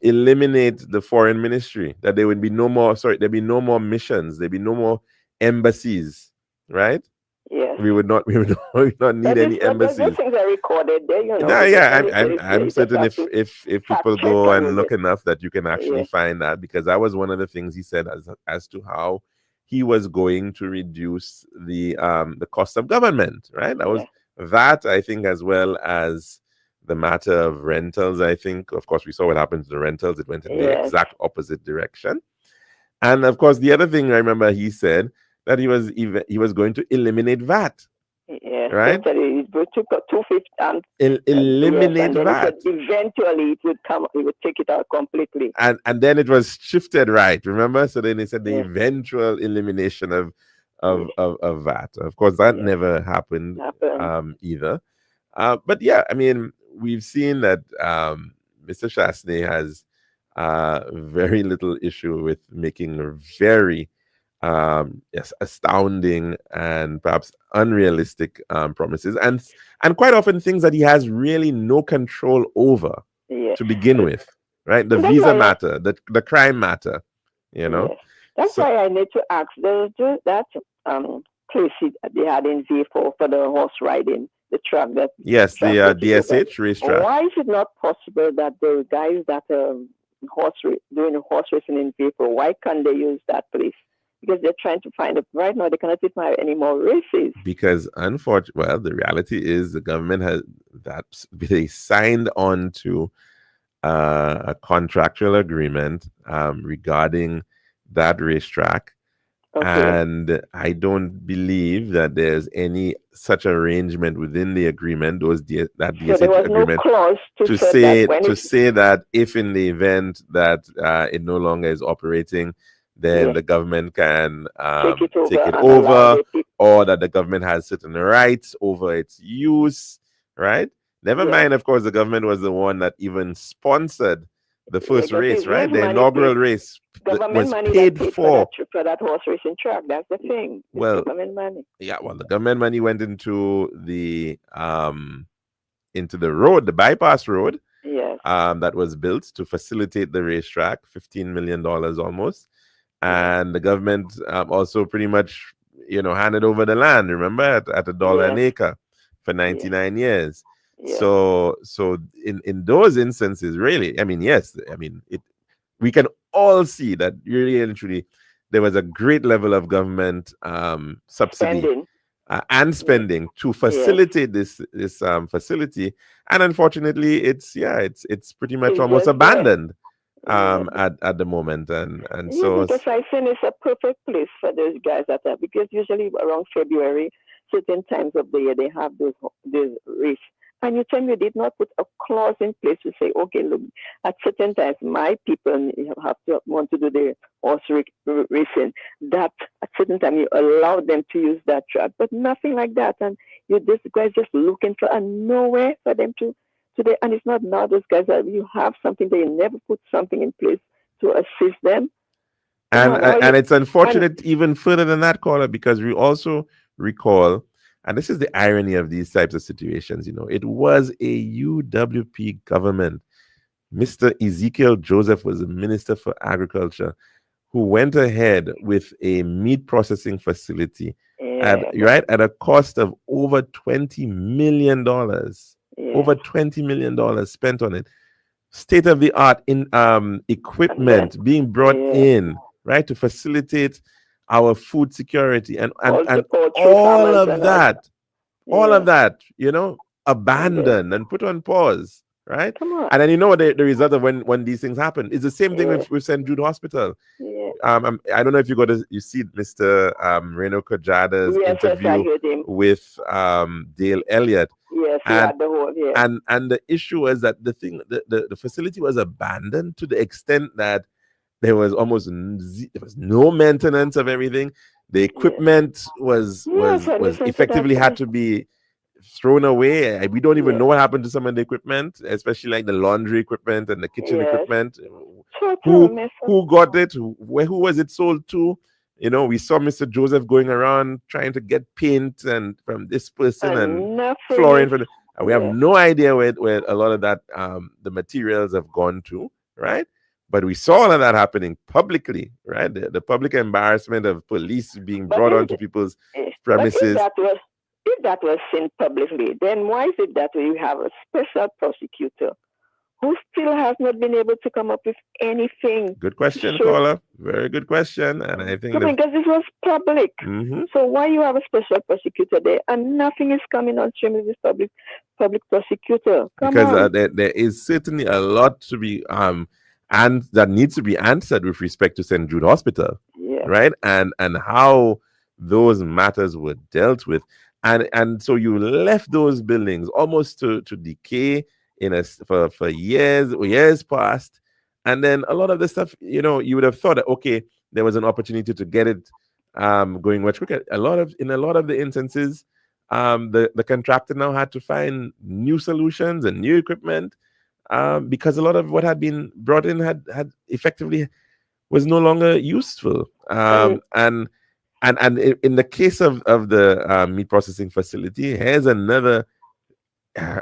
eliminate the foreign ministry. That there would be no more. Sorry, there'd be no more missions. There'd be no more embassies. Right. Yes. We would not need any embassies. Those things are recorded there, you know. Yeah, I'm certain if people go and look enough that you can actually find that, because that was one of the things he said as to how he was going to reduce the cost of government, right? That was that, I think, as well as the matter of rentals. I think, of course, we saw what happened to the rentals. It went in the exact opposite direction. And of course, the other thing I remember he said that he was going to eliminate VAT. Yes, right? It took 250. Eliminate VAT. Eventually, it would come. It would take it out completely. And then it was shifted, right? Remember? So then they said the eventual elimination of VAT. Of course, that never happened either. But yeah, I mean, we've seen that Mr. Chasney has very little issue with making very astounding and perhaps unrealistic promises, and quite often things that he has really no control over to begin with, right? The visa matter, the crime matter, you know. Yes. That's why I need to ask that place they had in V4 for the horse riding, the track that. Yes, the DSH racetrack. Why is it not possible that the guys that doing horse racing in V4, why can't they use that place? Because they're trying to find it right now. They cannot find any more races. Because unfortunately, the reality is the government has that they signed on to a contractual agreement regarding that racetrack. Okay. And I don't believe that there's any such arrangement within the agreement, that DSH agreement, no clause to say that if in the event that it no longer is operating, then the government can take it over, or that the government has certain rights over its use, right? Never mind, of course, the government was the one that even sponsored the first race, right? The inaugural race was paid for that horse racing track. That's the thing. Government money. Yeah, well, the government money went into the road, the bypass road. Yes. That was built to facilitate the racetrack, $15 million almost. And the government also pretty much, handed over the land, remember, at $1 an acre for 99 years. Yeah. So in those instances, really, I mean, we can all see that really and truly there was a great level of government subsidy and spending to facilitate this facility. And unfortunately, it's pretty much almost abandoned. At the moment, and so because I think it's a perfect place for those guys because usually around February, certain times of the year they have those races, and you tell me you did not put a clause in place to say, okay, look, at certain times my people want to do the horse racing, that at certain time you allow them to use that track, but nothing like that, and this guys just looking for nowhere for them to. Today, and it's not now those guys that you have something, they never put something in place to assist them. And it's unfortunate even further than that, caller, because we also recall, and this is the irony of these types of situations, it was a UWP government. Mr. Ezekiel Joseph was the Minister for Agriculture, who went ahead with a meat processing facility at a cost of over $20 million. Over $20 million spent on it. State of the art in equipment being brought in, right, to facilitate our food security and all of that, abandoned and put on pause. right? Come on. And then you know what the result of when these things happen. It's the same thing Yeah. with St. Jude Hospital. Yeah. I don't know if you see Mr. Reno Kajada's Yes, I interview heard him. with Dale Elliott. Yes, he And had the whole, yeah. and the issue was that the facility was abandoned to the extent that there was there was no maintenance of everything. The equipment was Yes, I listened to effectively that. had to be thrown away. We don't even Yeah. know what happened to some of the equipment, especially like the laundry equipment and the kitchen Yes. equipment. Total mess up. Who got it? Who was it sold to? You know, we saw Mr. Joseph going around trying to get paint and from this person and nothing flooring is- from. And we have yeah. no idea where a lot of that the materials have gone to, right? But we saw all of that happening publicly, right? The public embarrassment of police being But brought if- onto people's But premises. if that was seen publicly, then why is it that we have a special prosecutor who still has not been able to come up with anything? Good question, Sure. caller. Very good question. And I think So because this was public. Mhm. So why you have a special prosecutor there and nothing is coming on stream with this public prosecutor? Come because on. there is certainly a lot to be and that needs to be answered with respect to St. Jude Hospital, Yeah. right? And how those matters were dealt with, and so you left those buildings almost to decay for years past, and then a lot of the stuff, you know, you would have thought that okay, there was an opportunity to get it going much quicker. In a lot of the instances, the contractor now had to find new solutions and new equipment because a lot of what had been brought in had effectively was no longer useful. And in the case of the meat processing facility, here's another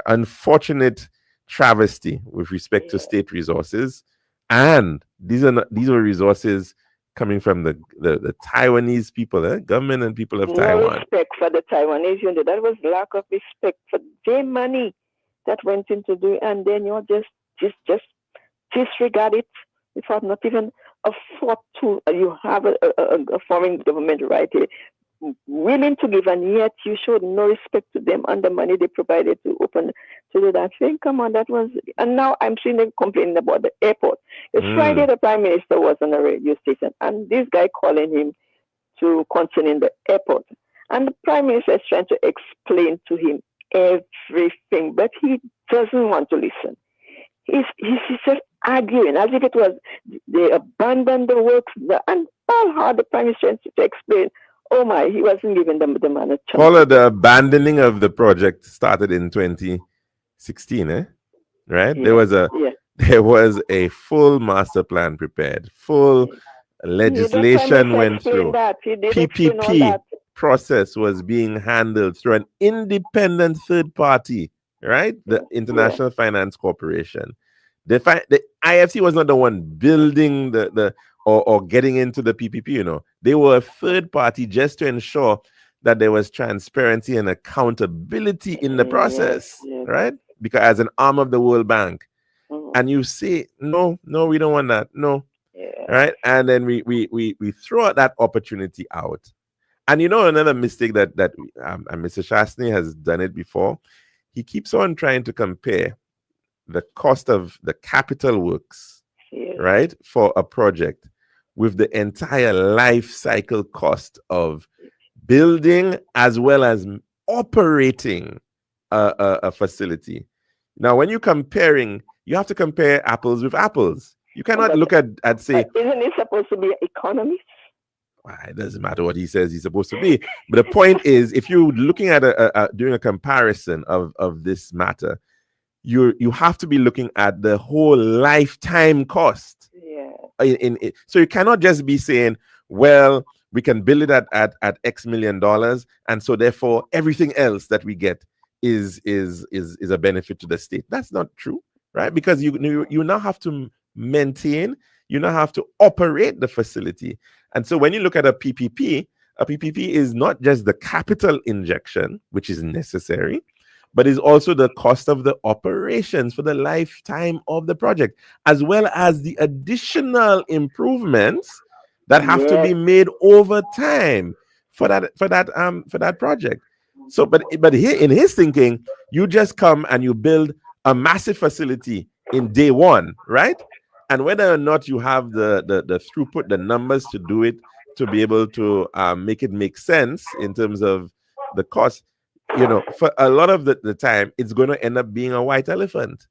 unfortunate travesty with respect to state resources, and these were resources coming from the Taiwanese people, government and people of No Taiwan. respect for the Taiwanese unit. That was lack of respect for their money that went into doing, and then you just disregard it without not even a thought to. You have a foreign government right here willing to give, and yet you showed no respect to them and the money they provided to open to do that thing. Come on, that was. And now I'm seeing them complaining about the airport. It's Friday, the Prime Minister was on a radio station, and this guy calling him to concerning the airport, and the Prime Minister is trying to explain to him everything, but he doesn't want to listen. He's just arguing as if it was they abandoned the works, and all hard the Prime Minister to explain. Oh my, he wasn't giving them the man a chance. Paula, the abandoning of the project started in 2016, right? Yeah. There was a full master plan prepared, full legislation went through. PPP process was being handled through an independent third party, right? The International Finance Corporation. The IFC was not the one building or getting into the PPP, you know. They were a third party just to ensure that there was transparency and accountability in the process, right? Because as an arm of the World Bank. And you say, no, we don't want that. No. Right? And then we throw that opportunity out. And you know, another mistake that and Mr. Shastny has done it before, he keeps on trying to compare the cost of the capital works, right, for a project with the entire life cycle cost of building as well as operating a facility. Now, when you're comparing, you have to compare apples with apples. You cannot look at say, isn't it supposed to be economist? It doesn't matter what he says he's supposed to be. But the point is, if you're looking at doing a comparison of this matter, you have to be looking at the whole lifetime cost. So you cannot just be saying, well, we can build it at X million dollars, and so therefore everything else that we get is a benefit to the state. That's not true, right? Because you now have to maintain, you now have to operate the facility. And so when you look at a PPP is not just the capital injection, which is necessary, but is also the cost of the operations for the lifetime of the project, as well as the additional improvements that have to be made over time for that project. So, but here in his thinking, you just come and you build a massive facility in day one, right? And whether or not you have the throughput, the numbers to do it, to be able to make it make sense in terms of the cost, for a lot of the time, it's going to end up being a white elephant.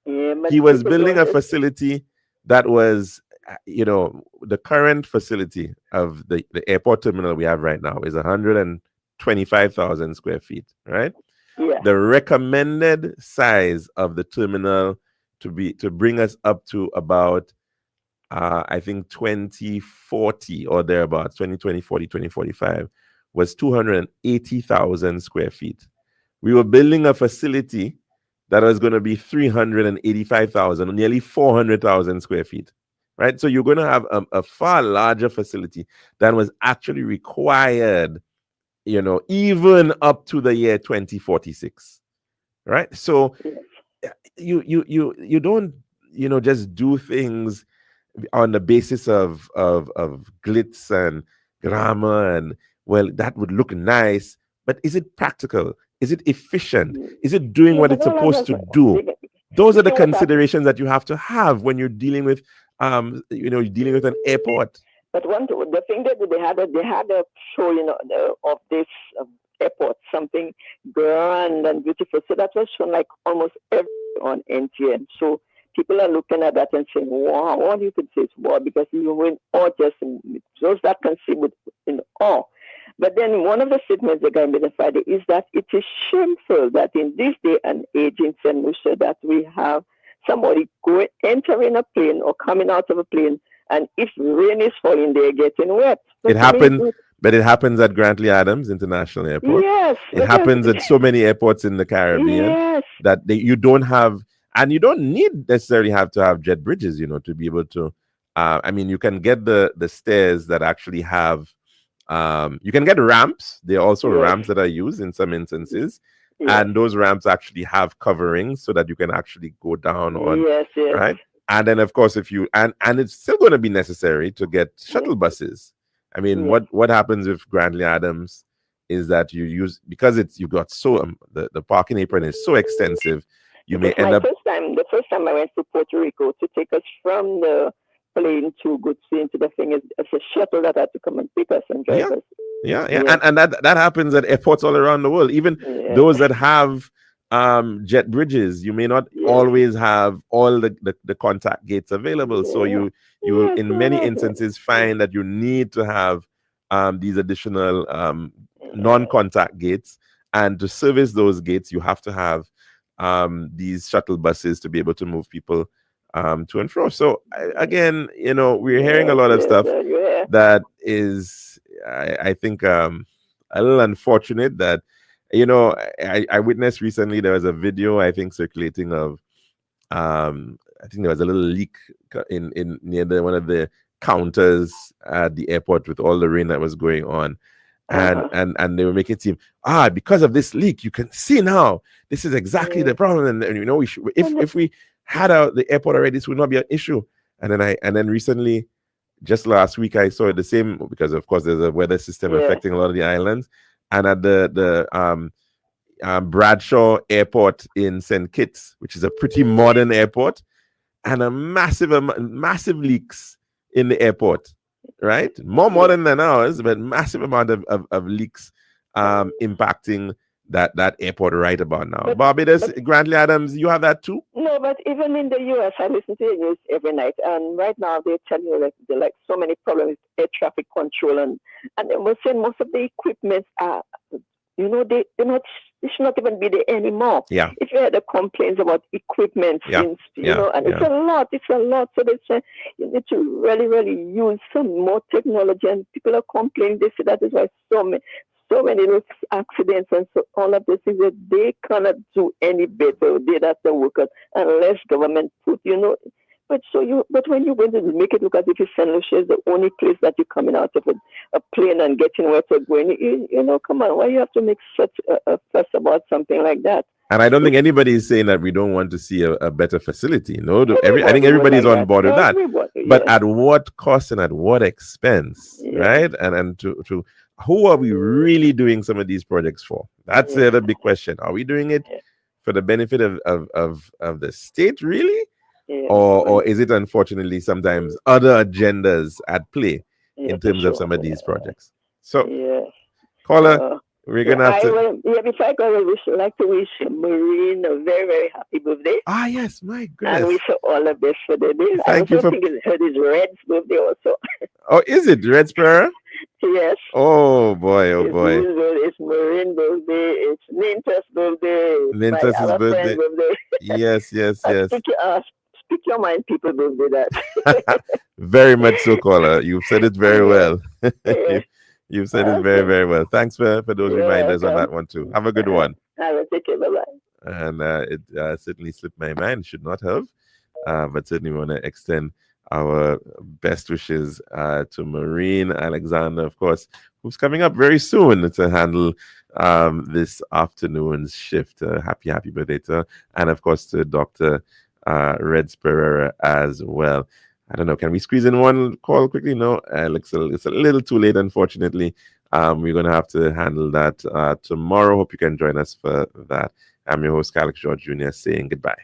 Yeah, but He was people building don't a facility that was, the current facility of the airport terminal we have right now is 125,000 square feet, right? Yeah. The recommended size of the terminal to bring us up to about I think 2040 or thereabouts, 2040, 2045, was 280,000 square feet. We were building a facility that was going to be 385,000, nearly 400,000 square feet, right? So you're going to have a far larger facility than was actually required, even up to the year 2046, right? So you don't, just do things on the basis of glitz and grammar and, well, that would look nice, but is it practical? Is it efficient? Is it doing what it's supposed to do? Those are the considerations that you have to have when you're dealing with you're dealing with an airport. But the thing that they had a show, of this airport, something grand and beautiful. So that was shown like almost every on NTN. So people are looking at that and saying, wow, what you could say is wow, because you were in awe, just those that can see with in awe. But then one of the statements the guy made on Friday is that it is shameful that in this day and age in St. Lucia that we have somebody entering a plane or coming out of a plane, and if rain is falling, they're getting wet. But it happens at Grantley Adams International Airport. Yes. It happens at so many airports in the Caribbean that you don't have, and you don't necessarily have to have jet bridges, to be able to. You can get the stairs that actually have. You can get ramps. There are also ramps that are used in some instances, and those ramps actually have coverings so that you can actually go down on. Right. And then, of course, if you and it's still going to be necessary to get shuttle buses. What happens with Grantley Adams is that you use, because you got so the parking apron is so extensive, you may end up. The first time I went to Puerto Rico to take us from the plane to go into the thing, it's a shuttle that had to come and pick us and drive us. Yeah. And that happens at airports all around the world. Even those that have jet bridges, you may not always have all the contact gates available. So you will in many instances find that you need to have these additional non-contact gates, and to service those gates you have to have these shuttle buses to be able to move people to and fro. So again, we're hearing a lot of stuff that is I think a little unfortunate that I witnessed recently. There was a video, I think, circulating of I think there was a little leak in near one of the counters at the airport with all the rain that was going on, and they were making it seem because of this leak, you can see now this is exactly the problem, and we should, if we had the airport already, this would not be an issue. And then recently, just last week, I saw the same, because of course there's a weather system affecting a lot of the islands. And at the Bradshaw Airport in St. Kitts, which is a pretty modern airport, and a massive leaks in the airport, right? More modern than ours, but massive amount of leaks impacting that airport right about now. Barbados, Grantley Adams, you have that too? No, but even in the U.S., I listen to the news every night, and right now they're telling you that there are like so many problems with air traffic control, and they were saying most of the equipment are, they should not even be there anymore. Yeah. If you had the complaints about equipment, and it's a lot. So they say you need to really, really use some more technology, and people are complaining. They say that is why so many accidents and so all of this is that they cannot do any better. That's the workers unless government put, But when you going to make it look as if St. Lucia is the only place that you're coming out of a plane and getting where to go, come on, why you have to make such a fuss about something like that? And I don't think anybody is saying that we don't want to see a better facility. No, I think everybody's on board with that. But at what cost and at what expense, right? And to who are we really doing some of these projects for? That's the other big question. Are we doing it for the benefit of the state, really? Yeah, Or is it unfortunately sometimes other agendas at play yeah, in for terms of sure. some of these projects? So, Yeah. caller, Uh, we're yeah, gonna have to. before I go, I would like to wish Maureen a very, very happy birthday. Ah, yes, my And goodness. wish her all the best for the day. I Thank you also for. think it's Red's birthday also. Oh, is it Red Sparrow? Yes. Oh boy, oh It's boy. his birthday, it's Maureen's birthday, it's Ninta's birthday, it's my Nintas's other birthday. friend's birthday. Yes, yes, yes. Speak your mind, people birthday that. Very much so, caller. You've said it very well. Yes. You've said it very, Okay. very well. Thanks for those You're reminders on that welcome. one too. Have a good one. I will take it. Bye-bye. And it certainly slipped my mind. Should not have. But certainly want to extend our best wishes to Maureen Alexander, of course, who's coming up very soon to handle this afternoon's shift. Happy birthday to her. And of course to Dr. Reds Pereira as well. I don't know. Can we squeeze in one call quickly? No, it's a little too late, unfortunately. We're going to have to handle that tomorrow. Hope you can join us for that. I'm your host, Alex George Jr., saying goodbye.